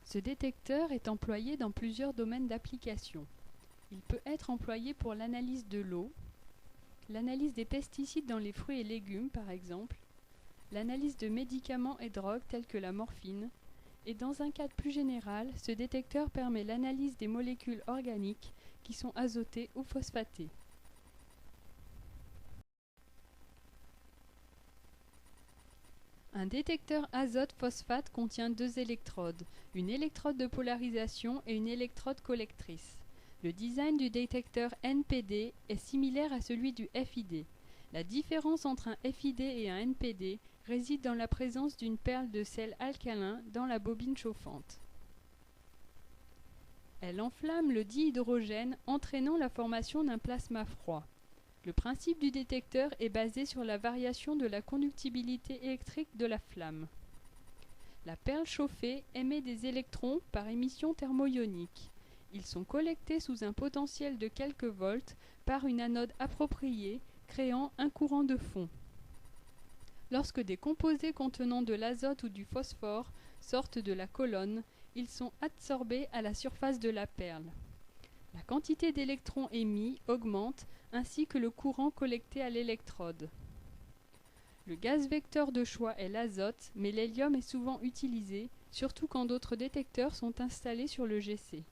Ce détecteur est employé dans plusieurs domaines d'application. Il peut être employé pour l'analyse de l'eau, l'analyse des pesticides dans les fruits et légumes par exemple, l'analyse de médicaments et drogues tels que la morphine, et dans un cadre plus général, ce détecteur permet l'analyse des molécules organiques qui sont azotées ou phosphatées. Un détecteur azote-phosphate contient deux électrodes, une électrode de polarisation et une électrode collectrice. Le design du détecteur NPD est similaire à celui du FID. La différence entre un FID et un NPD réside dans la présence d'une perle de sel alcalin dans la bobine chauffante. Elle enflamme le dihydrogène, entraînant la formation d'un plasma froid. Le principe du détecteur est basé sur la variation de la conductibilité électrique de la flamme. La perle chauffée émet des électrons par émission thermoionique. Ils sont collectés sous un potentiel de quelques volts par une anode appropriée, créant un courant de fond. Lorsque des composés contenant de l'azote ou du phosphore sortent de la colonne, ils sont adsorbés à la surface de la perle. La quantité d'électrons émis augmente ainsi que le courant collecté à l'électrode. Le gaz vecteur de choix est l'azote, mais l'hélium est souvent utilisé, surtout quand d'autres détecteurs sont installés sur le GC.